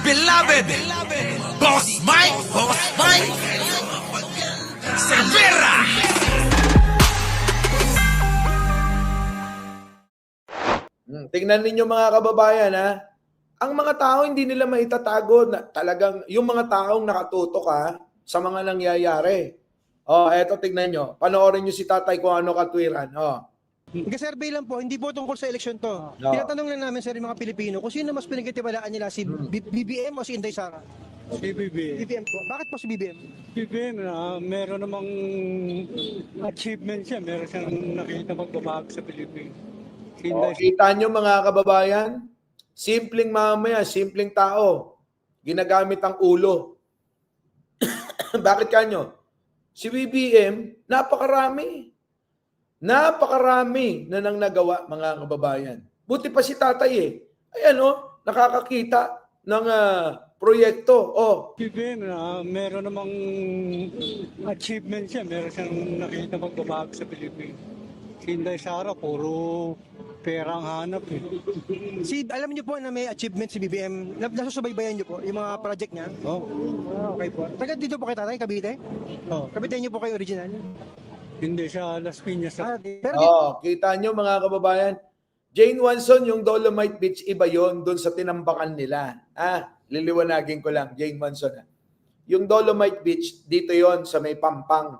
beloved Boss Mike Cervera. Tingnan ninyo mga kababayan ha. Ang mga tao hindi nila maitatago na talagang yung mga taong nakatutok sa mga nangyayari. Eto tingnan nyo. Panoorin nyo si tatay kung ano katwiran. Nag-survey lang po, hindi po tungkol sa eleksyon to. No. Tinatanong lang namin sa mga Pilipino kung sino mas pinagkatiwalaan nila, si BBM o si Inday Sara? Si BBM. BBM po. Bakit po si BBM? BBM, meron namang achievement siya. Meron siyang nakita magbabago sa Pilipinas. Si Inday Kita nyo mga kababayan, simpleng mamaya, simpleng tao, ginagamit ang ulo. Bakit kanyo? Si BBM, napakarami na nang nagawa mga kababayan. Buti pa si tatay Ayan nakakakita ng proyekto. BBM, meron namang achievement siya. Meron siyang nakita magbabago sa Pilipinas. Si Inday Sara, puro pera ang hanap Alam niyo po na may achievement si BBM. Nasusubaybayan niyo po yung mga project niya? Okay po. Taga dito po kay tatay, Cavite? Cavite niyo po kayo original? Hindi siya Las Piñas. Pero Kita nyo mga kababayan, Jane Watson, yung Dolomite Beach, iba yon doon sa tinambakan nila. Liliwanagin ko lang, Jane Watson. Yung Dolomite Beach, dito yon sa may Pampang.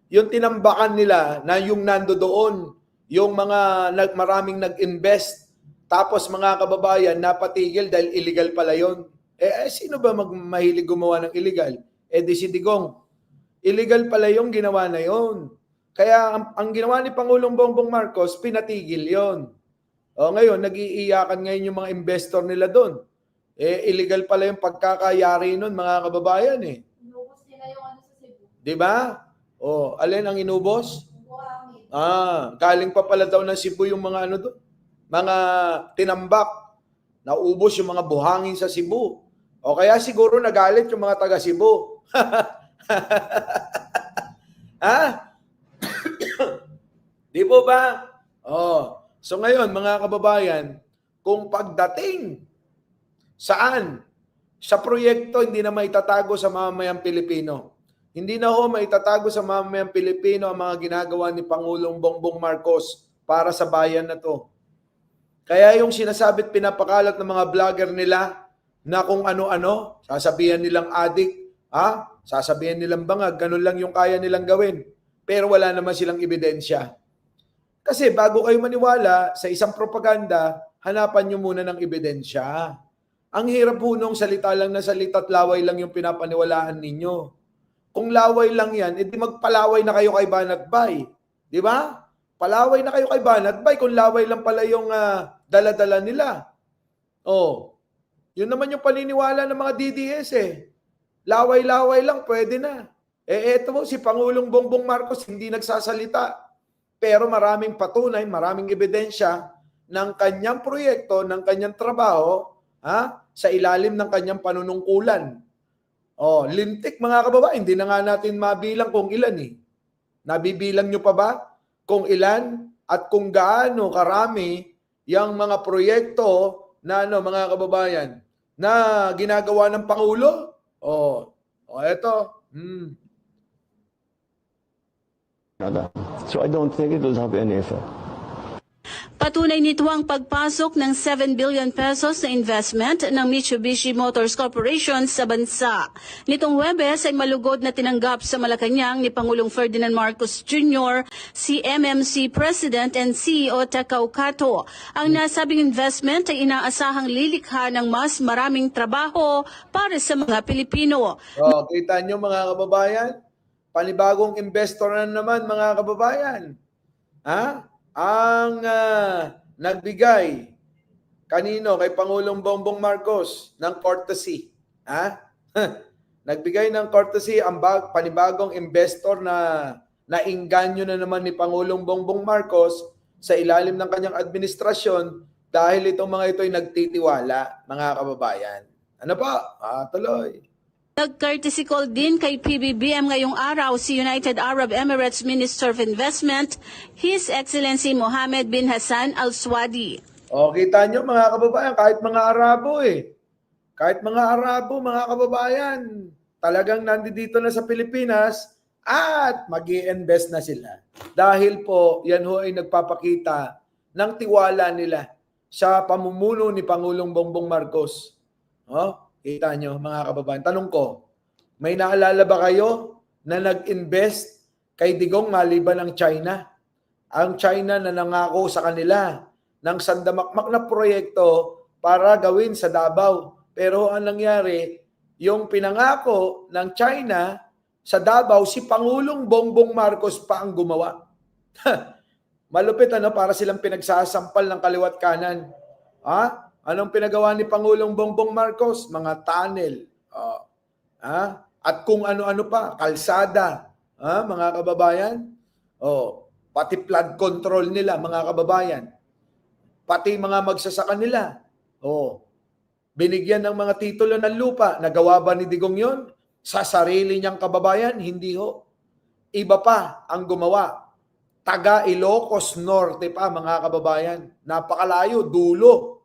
Yung tinambakan nila na yung nando doon, yung mga maraming nag-invest, tapos mga kababayan, napatigil dahil illegal pala yon. Sino ba mahilig gumawa ng illegal? Di si Digong. Illegal pala yung ginawa na yon. Kaya ang ginawa ni Pangulong Bongbong Marcos, pinatigil yon. Ngayon, nag-iiyakan ngayon yung mga investor nila doon. Illegal pala yung pagkakayari nun, mga kababayan Inubos nila yung sa Cebu. Diba? Alin ang inubos? Galing pa pala daw ng Cebu yung mga doon. Mga tinambak. Naubos yung mga buhangin sa Cebu. Kaya siguro nagalit yung mga taga Cebu. Di po ba? So ngayon, mga kababayan, kung pagdating saan? Sa proyekto, hindi na maitatago sa mamamayang Pilipino. Hindi na maitatago sa mamamayang Pilipino ang mga ginagawa ni Pangulong Bongbong Marcos para sa bayan na to. Kaya yung sinasabi't pinapakalat ng mga vlogger nila na kung ano-ano, sasabihan nilang adik, sasabihan nilang bangag, ganun lang yung kaya nilang gawin. Pero wala naman silang ebidensya. Kasi bago kayo maniwala sa isang propaganda, hanapan nyo muna ng ebidensya. Ang hirap po nung salita lang na salita at laway lang yung pinapaniwalaan ninyo. Kung laway lang yan, edi magpalaway na kayo kay Banatbay. Di ba? Palaway na kayo kay Banatbay kung laway lang pala yung dala-dala nila. Yun naman yung paniniwala ng mga DDS Laway-laway lang, pwede na. Eto mo, si Pangulong Bongbong Marcos hindi nagsasalita. Pero maraming patunay, maraming ebidensya ng kanyang proyekto, ng kanyang trabaho, sa ilalim ng kanyang panunungkulan. Lintik mga kababayan, hindi na nga natin mabilang kung ilan Nabibilang nyo pa ba kung ilan at kung gaano karami yung mga proyekto na mga kababayan na ginagawa ng Pangulo? Eto. So I don't think it will have any effect. Patunay nito ang pagpasok ng 7 billion pesos na investment ng Mitsubishi Motors Corporation sa bansa. Nitong Huwebes ay malugod na tinanggap sa Malacanang ni Pangulong Ferdinand Marcos Jr. si MMC President and CEO Takao Kato. Ang nasabing investment ay inaasahang lilikha ng mas maraming trabaho para sa mga Pilipino. Kita nyo mga kababayan, panibagong investor na naman mga kababayan. Ang nagbigay kanino kay Pangulong Bongbong Marcos ng courtesy. Nagbigay ng courtesy ang panibagong investor na nainganyo na naman ni Pangulong Bongbong Marcos sa ilalim ng kanyang administrasyon dahil itong mga ito ay nagtitiwala, mga kababayan. Ano pa? Tuloy. Nag-courtesy call din kay PBBM ngayong araw si United Arab Emirates Minister of Investment, His Excellency Mohammed bin Hassan Al Swadi. Kita nyo mga kababayan, kahit mga Arabo kahit mga Arabo, mga kababayan, talagang nandito na sa Pilipinas at mag-i-invest na sila. Dahil po, yan ho ay nagpapakita ng tiwala nila sa pamumuno ni Pangulong Bongbong Marcos. Kita nyo, mga kababayan. Tanong ko, may naalala ba kayo na nag-invest kay Digong maliban ng China? Ang China na nangako sa kanila ng sandamakmak na proyekto para gawin sa Davao. Pero ang nangyari, yung pinangako ng China sa Davao, si Pangulong Bongbong Marcos pa ang gumawa. Malupit para silang pinagsasampal ng kaliwat kanan. Anong pinagawa ni Pangulong Bongbong Marcos? Mga tunnel. At kung ano-ano pa, kalsada. Mga kababayan. Pati flood control nila, mga kababayan. Pati mga magsasaka nila. Binigyan ng mga titulo ng lupa. Nagawa ba ni Digong yon? Sa sarili niyang kababayan? Hindi ho. Iba pa ang gumawa. Taga Ilocos Norte pa, mga kababayan. Napakalayo, dulo.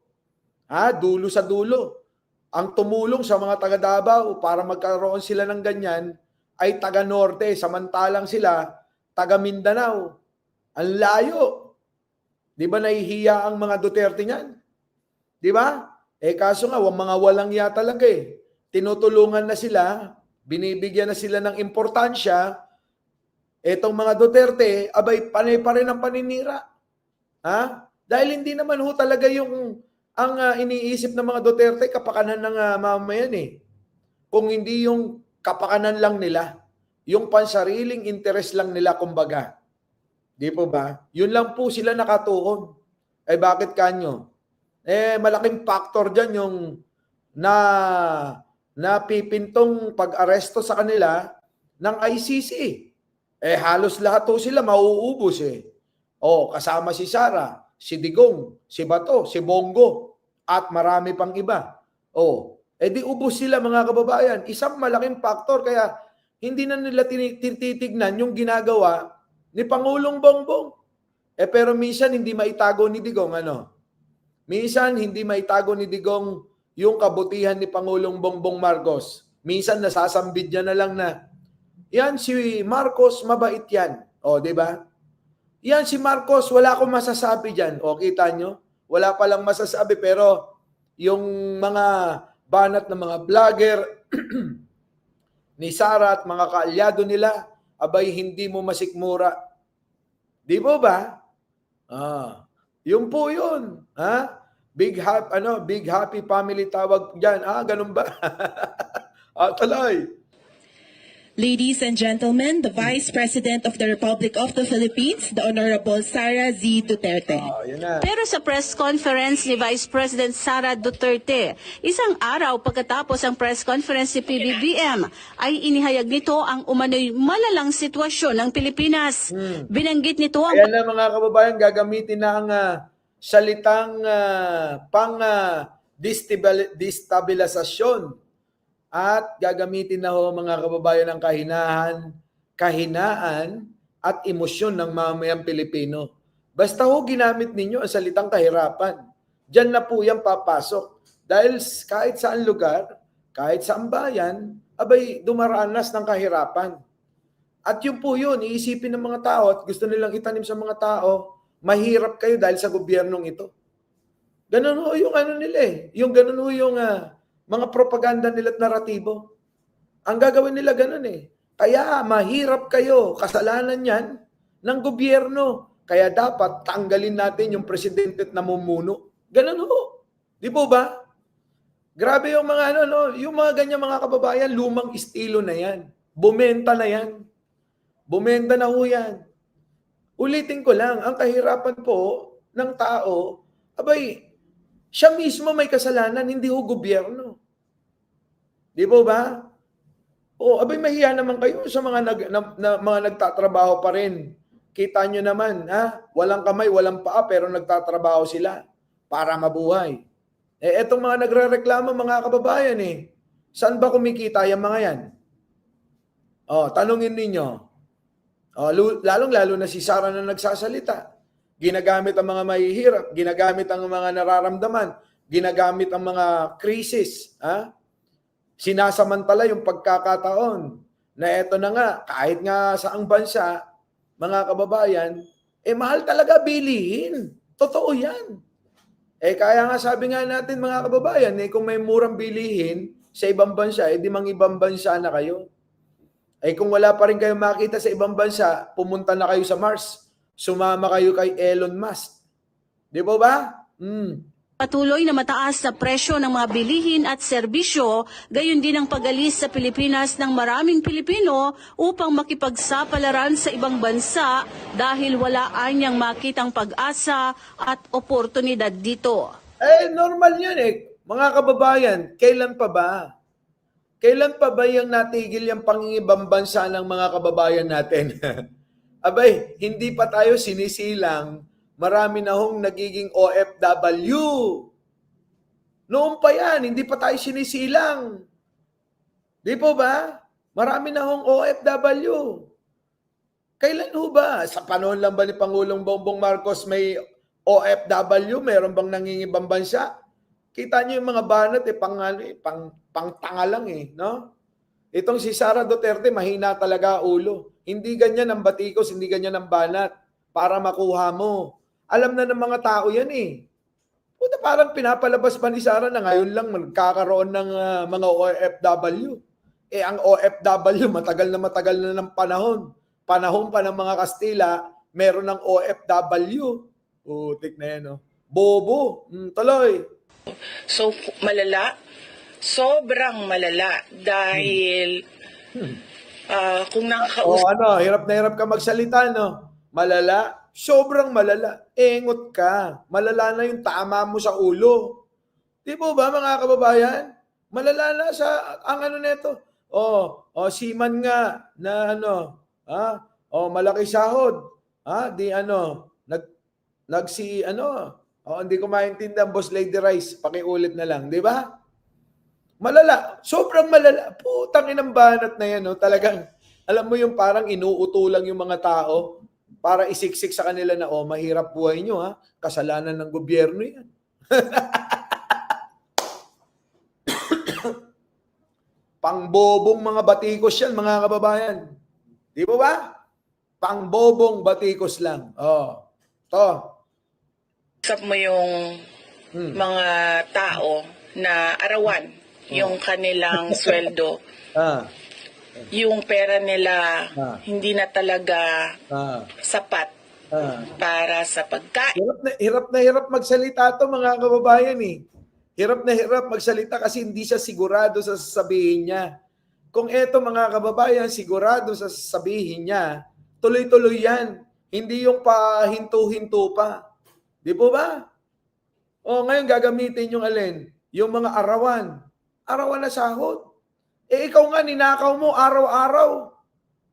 Dulo sa dulo. Ang tumulong sa mga taga Davao para magkaroon sila ng ganyan ay taga Norte. Samantalang sila, taga Mindanao. Ang layo. Di ba nahihiya ang mga Duterte niyan? Di ba? Kaso nga, mga walang ya talaga Tinutulungan na sila, binibigyan na sila ng importansya. Etong mga Duterte, abay, panay pa rin ang paninira. Dahil hindi naman ho talaga ang iniisip ng mga Duterte, kapakanan ng mamamayan Kung hindi yung kapakanan lang nila, yung pansariling interest lang nila, kumbaga. Di po ba? Yun lang po sila nakatuon. Bakit kanyo? Malaking factor dyan yung napipintong pag-aresto sa kanila ng ICC. Halos lahat po sila mauubos kasama si Sara, si Digong, si Bato, si Bongo, at marami pang iba. Di ubos sila, mga kababayan. Isang malaking factor, kaya hindi na nila tinitignan yung ginagawa ni Pangulong Bongbong. Pero minsan hindi maitago ni Digong, Minsan, hindi maitago ni Digong yung kabutihan ni Pangulong Bongbong Marcos. Minsan, nasasambid niya na lang na, yan si Marcos, mabait yan. Di ba? Yan si Marcos, wala akong masasabi dyan. Kita nyo? Wala palang masasabi, pero yung mga banat ng mga vlogger ni Sara at mga kaalyado nila, abay, hindi mo masikmura. Di ba? Yun po yun. Big happy family tawag diyan. Ganun ba? Talay. Ladies and gentlemen, the Vice President of the Republic of the Philippines, the Honorable Sara Z. Duterte. Yan na. Pero sa press conference ni Vice President Sara Duterte, isang araw pagkatapos ang press conference ni PBBM, ay inihayag nito ang umano'y malalang sitwasyon ng Pilipinas. Binanggit nito ang Ayan na, mga kababayan, gagamitin na ang salitang destabilisasyon. At gagamitin na ho, mga kababayan, ng kahinaan at emosyon ng mamamayang Pilipino. Basta ho ginamit ninyo ang salitang kahirapan. Diyan na po yan papasok. Dahil kahit saan lugar, kahit saan bayan, abay dumaranas ng kahirapan. At yun po yun, iisipin ng mga tao at gusto nilang itanim sa mga tao, mahirap kayo dahil sa gobyernong ito. Ganun ho yung nila Yung ganun ho yung mga propaganda nila at naratibo. Ang gagawin nila ganun Kaya mahirap kayo, kasalanan yan ng gobyerno. Kaya dapat tanggalin natin yung presidente at namumuno. Ganun ho. Di po ba? Grabe yung mga yung mga ganyan, mga kababayan, lumang estilo na yan. Bumenta na yan. Bumenta na ho yan. Ulitin ko lang, ang kahirapan po ng tao, abay, siya mismo may kasalanan, hindi ho gobyerno. Di po ba? Abay, mahiya naman kayo sa mga mga nagtatrabaho pa rin. Kita nyo naman, walang kamay, walang paa, pero nagtatrabaho sila para mabuhay. Etong mga nagrereklamo, mga kababayan saan ba kumikita yung mga yan? Tanungin ninyo. Lalong-lalo na si Sara na nagsasalita. Ginagamit ang mga mahihirap, ginagamit ang mga nararamdaman ginagamit ang mga krisis, sinasamantala yung pagkakataon na eto na nga, kahit nga saang bansa, mga kababayan, mahal talaga bilihin. Totoo yan. Kaya nga sabi nga natin mga kababayan, kung may murang bilihin sa ibang bansa, di mang ibang bansa na kayo. Kung wala pa rin kayo makita sa ibang bansa, pumunta na kayo sa Mars. Sumama kayo kay Elon Musk. Di ba? Patuloy na mataas na presyo ng mga bilihin at serbisyo, gayon din ang pag-alis sa Pilipinas ng maraming Pilipino upang makipagsapalaran sa ibang bansa dahil wala anyang makitang pag-asa at oportunidad dito. Normal yan Mga kababayan, kailan pa ba? Kailan pa ba yung natigil yung pangingibang bansa ng mga kababayan natin? Abay, hindi pa tayo sinisilang. Marami na hong nagiging OFW. Noon pa yan, hindi pa tayo sinisilang. Di po ba? Marami na hong OFW. Kailan ho ba? Sa panahon lang ba ni Pangulong Bongbong Marcos may OFW? Meron bang nangingibang bansa? Kita niyo yung mga banat, pang tanga lang no? Itong si Sara Duterte, mahina talaga ulo. Hindi ganyan ang batikos, hindi ganyan ang banat para makuha mo. Alam na ng mga tao yan Puta, parang pinapalabas pa ni Sara na ngayon lang magkakaroon ng mga OFW. Ang OFW, matagal na ng panahon. Panahon pa ng mga Kastila, meron ng OFW. Putik na yan, Bobo. Tuloy. So, malala. Sobrang malala. Dahil, kung nakakausap... Hirap na hirap ka magsalita, Malala. Sobrang malala. Engot ka. Malala na yung tama mo sa ulo. Di po ba, mga kababayan? Malala na sa, ang neto. Siman nga, na malaki sahod. Hindi ko maintindihan, Boss Lady Rice. Pakiulit na lang, di ba? Malala. Sobrang malala. Putang inang banat na yan, Talagang, alam mo yung parang inuutulang yung mga tao para isiksik sa kanila na, mahirap buhay nyo, kasalanan ng gobyerno yan. Pangbobong mga batikos yan, mga kababayan. Di ba ba? Pangbobong batikos lang. Usap mo yung mga tao na arawan yung kanilang sweldo. Yung pera nila hindi na talaga sapat para sa pagkain. Hirap na hirap magsalita to, mga kababayan Hirap na hirap magsalita kasi hindi siya sigurado sa sasabihin niya. Kung eto, mga kababayan, sigurado sa sasabihin niya, tuloy-tuloy yan. Hindi yung pahinto-hinto pa. Di po ba? Ngayon gagamitin yung alin? Yung mga arawan. Arawan na sahod. Ikaw nga, ninakaw mo araw-araw.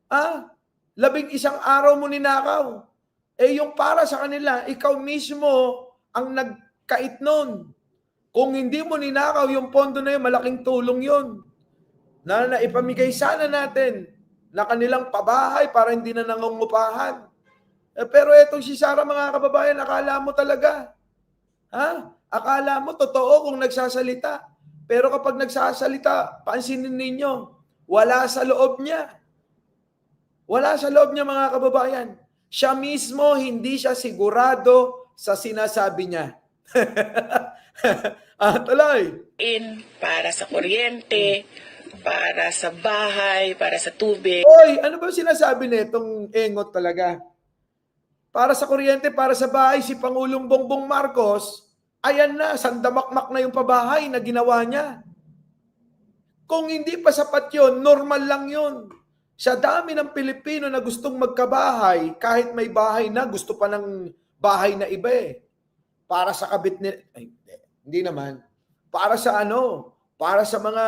11 araw mo ninakaw. Yung para sa kanila, ikaw mismo ang nagkait nun. Kung hindi mo ninakaw yung pondo na yun, malaking tulong yun. Na naipamigay sana natin na kanilang pabahay para hindi na nangungupahan. Pero etong si Sara, mga kababayan, akala mo talaga. Akala mo totoo kung nagsasalita. Pero kapag nagsasalita, pansinin ninyo, wala sa loob niya. Wala sa loob niya, mga kababayan. Siya mismo, hindi siya sigurado sa sinasabi niya. Tuloy. Para sa kuryente, para sa bahay, para sa tubig. Ano ba sinasabi nitong engot talaga? Para sa kuryente, para sa bahay, si Pangulong Bongbong Marcos, ayan na, sandamakmak na yung pabahay na ginawa niya. Kung hindi pa sapat yun, normal lang yun. Sa dami ng Pilipino na gustong magkabahay, kahit may bahay na, gusto pa ng bahay na iba Para sa kabit nila, hindi naman. Para sa para sa mga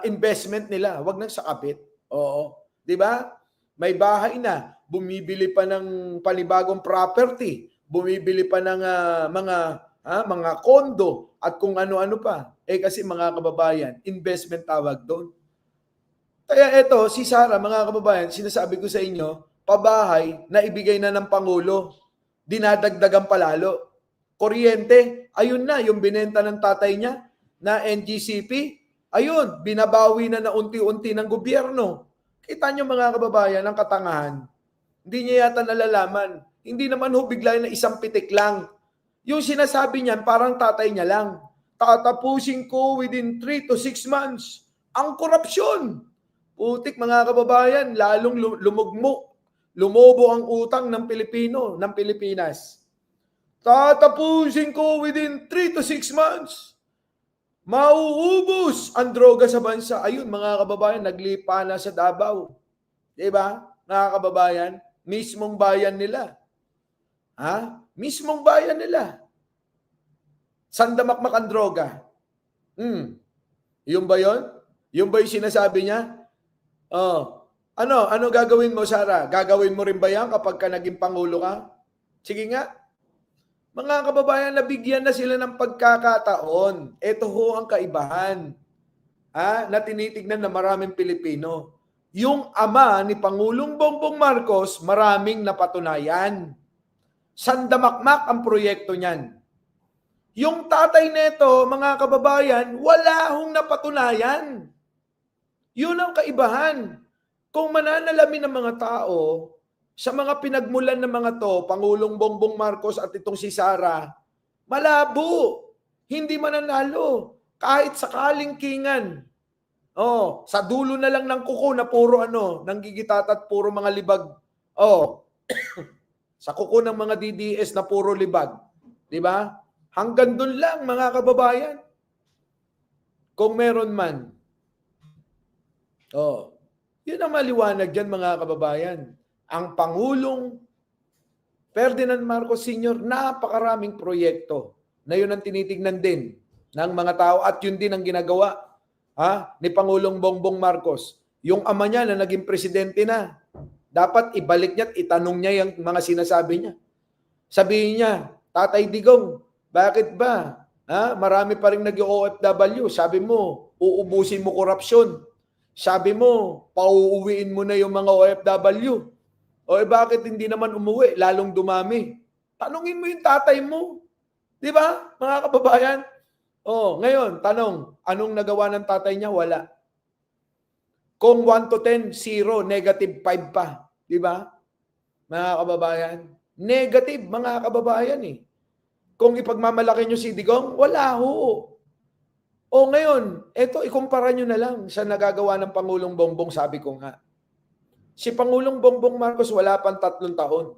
investment nila, wag nang sa kabit. Oo. Di ba? May bahay na, bumibili pa ng panibagong property, bumibili pa ng mga kondo at kung ano-ano pa. Kasi mga kababayan, investment tawag doon. Kaya ito, si Sara, mga kababayan, sinasabi ko sa inyo, pabahay na ibigay na ng Pangulo, dinadagdagan palalo. Kuryente, ayun na, yung binenta ng tatay niya na NGCP, ayun, binabawi na unti-unti ng gobyerno. Kita nyo mga kababayan, ang katangahan. Hindi niya yata nalalaman. Hindi naman ho bigla na isang pitik lang. Yung sinasabi niyan, parang tatay niya lang. Tatapusin ko within 3 to 6 months. Ang korupsyon. Putik mga kababayan, lalong lumobo ang utang ng Pilipino, ng Pilipinas. Tatapusin ko within 3 to 6 months. Mauubos ang droga sa bansa. Ayun mga kababayan, naglipa na sa Davao. Diba? Mga kababayan, mismong bayan nila. Ha? Mismong bayan nila. Sandamakmak ang droga. Yung ba yun? Yung ba yung sinasabi niya? Ano gagawin mo, Sara? Gagawin mo rin ba yan kapag ka naging Pangulo ka? Sige nga. Mga kababayan, nabigyan na sila ng pagkakataon. Ito ho ang kaibahan na tinitignan ng maraming Pilipino. Yung ama ni Pangulong Bongbong Marcos, maraming napatunayan. Sandamakmak ang proyekto niyan. Yung tatay nito, mga kababayan, wala hong napatunayan. Yun ang kaibahan. Kung mananalamin ng mga tao, sa mga pinagmulan ng mga to, Pangulong Bongbong Marcos at itong si Sara, malabo. Hindi mananalo. Kahit sa kalingkingan. Sa dulo na lang ng kuko na puro nanggigitat at puro mga libag. Sa kuko ng mga DDS na puro libag. Di ba? Hanggang doon lang mga kababayan. Kung meron man. Yun ang maliwanag dyan mga kababayan. Ang Pangulong Ferdinand Marcos Sr., napakaraming proyekto na yun ang tinitignan din ng mga tao at yun din ang ginagawa ni Pangulong Bongbong Marcos. Yung ama niya na naging presidente na, dapat ibalik niya at itanong niya yung mga sinasabi niya. Sabihin niya, Tatay Digong, bakit ba? Marami pa rin nag-OFW. Sabi mo, uubusin mo korupsyon. Sabi mo, pauuwiin mo na yung mga OFW. Bakit hindi naman umuwi? Lalong dumami. Tanungin mo yung tatay mo. Di ba, mga kababayan? Ngayon, tanong, anong nagawa ng tatay niya? Wala. Kung 1 to 10, 0, negative 5 pa. Di ba? Mga kababayan? Negative, mga kababayan eh. Kung ipagmamalaki nyo si Digong, wala ho. Ngayon, eto, ikumpara nyo na lang sa nagagawa ng Pangulong Bongbong, sabi ko nga. Si Pangulong Bongbong Marcos wala pang 3 taon.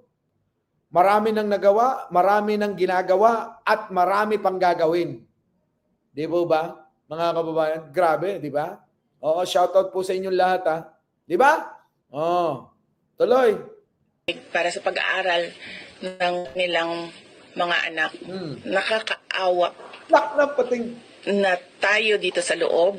Marami nang nagawa, marami nang ginagawa, at marami pang gagawin. Di ba, mga kababayan? Grabe, di ba? Shoutout po sa inyong lahat, Di ba? Tuloy. Para sa pag-aaral ng nilang mga anak. Nakakaawa na tayo dito sa loob.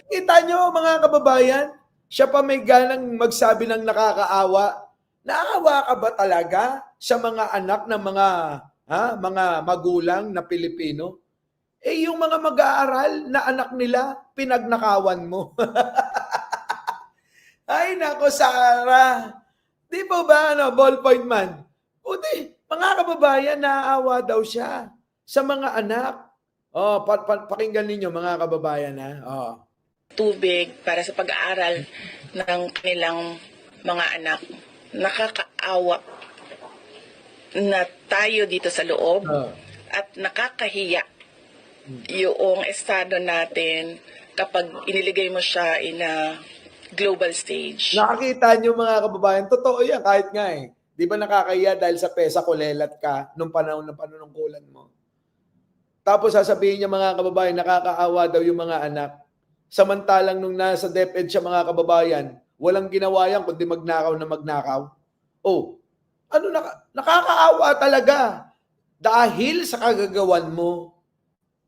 Kita nyo, mga kababayan, siya pa may ganang magsabi ng nakakaawa. Naawa ka ba talaga sa mga anak ng mga magulang na Pilipino? Yung mga mag-aaral na anak nila, pinagnakawan mo. Ay, nako, Sara. Di ba ballpoint man? Mga kababayan, naaawa daw siya sa mga anak. Pakinggan ninyo, mga kababayan, Tubig para sa pag-aaral ng kanilang mga anak. Nakakaawa na tayo dito sa loob at nakakahiya yung estado natin kapag iniligay mo siya in a global stage. Nakakita nyo mga kababayan, totoo yan kahit nga eh. Di ba nakakahiya dahil sa pesa kulelat ka nung panahon ng panunungkulan mo? Tapos sasabihin niya mga kababayan, nakakaawa daw yung mga anak. Samantalang nung nasa DepEd siya mga kababayan, walang ginawa yan kundi magnakaw na magnakaw. Nakakaawa talaga dahil sa kagagawan mo.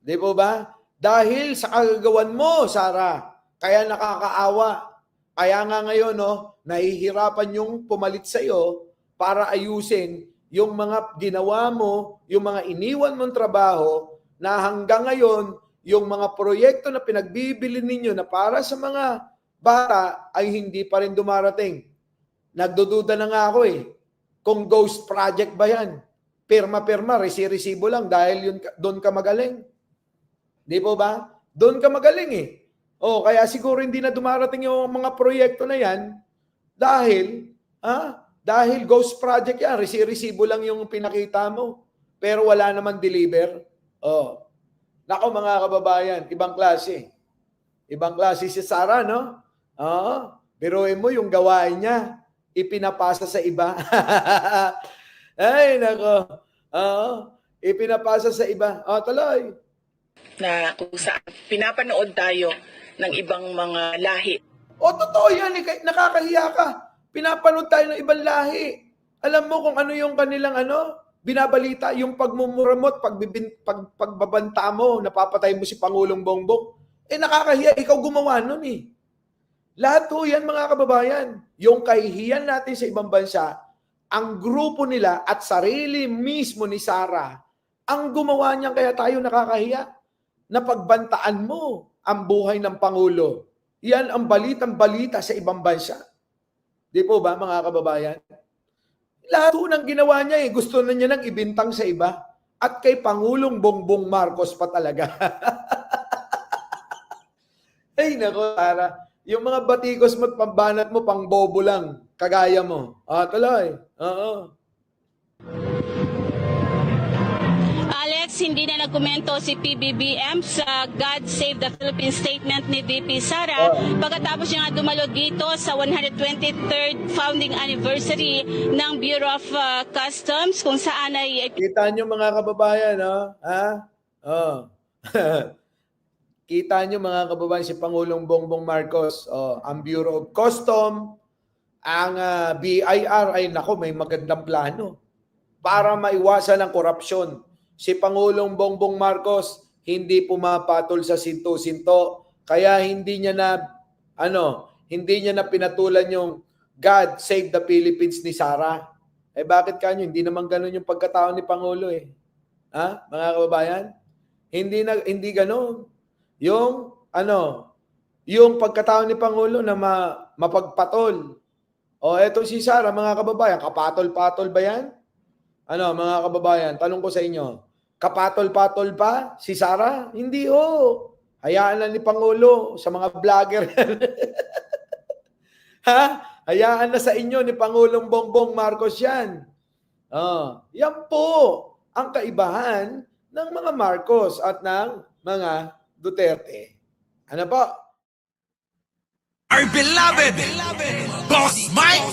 Di ba? Dahil sa kagagawan mo, Sara, kaya nakakaawa. Kaya nga ngayon, nahihirapan yung pumalit sa'yo para ayusin yung mga ginawa mo, yung mga iniwan mong trabaho na hanggang ngayon, yung mga proyekto na pinagbibili ninyo na para sa mga bata ay hindi pa rin dumarating. Nagdududa na nga ako kung ghost project ba yan. pirma-pirma, resi-resibo lang dahil yun, doon ka magaling. Di po ba? Doon ka magaling eh. Kaya siguro hindi na dumarating yung mga proyekto na yan dahil ghost project yan, resi-resibo lang yung pinakita mo. Pero wala naman deliver. Nako mga kababayan, ibang klase. Ibang klase si Sara, no? Biruin mo yung gawain niya, ipinapasa sa iba. Ay, nako. Ipinapasa sa iba. Tuloy. Na kung saan pinapanood tayo ng ibang mga lahi. Totoo yan. Nakakahiya ka. Pinapanood tayo ng ibang lahi. Alam mo kung ano yung kanilang binabalita, yung pagmumura mo at pagbabanta mo, napapatay mo si Pangulong Bongbong. Nakakahiya. Ikaw gumawa nun eh. Lahat ho yan mga kababayan. Yung kahihiyan natin sa ibang bansa, ang grupo nila at sarili mismo ni Sara, ang gumawa niyan kaya tayo nakakahiya. Napagbantaan mo ang buhay ng Pangulo. Yan ang balitang-balita sa ibang bansa. Di po ba mga kababayan? Lahat ng ginawa niya gusto na niya nang ibintang sa iba. At kay Pangulong Bongbong Marcos pa talaga. Ay nako, Sara. Yung mga batikos mo at pambanat mo, pang bobo lang. Kagaya mo. Tuloy. Alex, hindi na nagkomento si PBBM sa God Save the Philippines statement ni VP Sara pagkatapos niya nga dumalo dito sa 123rd founding anniversary ng Bureau of Customs kung saan ay... Kita nyo mga kababayan, Kita nyo mga kababayan si Pangulong Bongbong Marcos, ang Bureau of Customs, ang BIR ay nako may magandang plano para maiwasan ang korupsyon. Si Pangulong Bongbong Marcos hindi pumapatol sa sinto-sinto kaya hindi niya na pinatulan yung God Save the Philippines ni Sara. Bakit kanyo? Hindi naman ganun yung pagkatao ni Pangulo eh. Mga kababayan? Hindi ganun. Yung pagkatao ni Pangulo na mapagpatol. Eto si Sara, mga kababayan, kapatol-patol ba yan? Mga kababayan, tanong ko sa inyo, kapatol-patol pa si Sara? Hindi Hayaan na ni Pangulo sa mga vlogger. Hayaan na sa inyo ni Pangulong Bongbong Marcos yan. Yan po ang kaibahan ng mga Marcos at ng mga Duterte. Ano po? Our beloved Boss Mike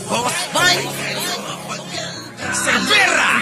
Cervera.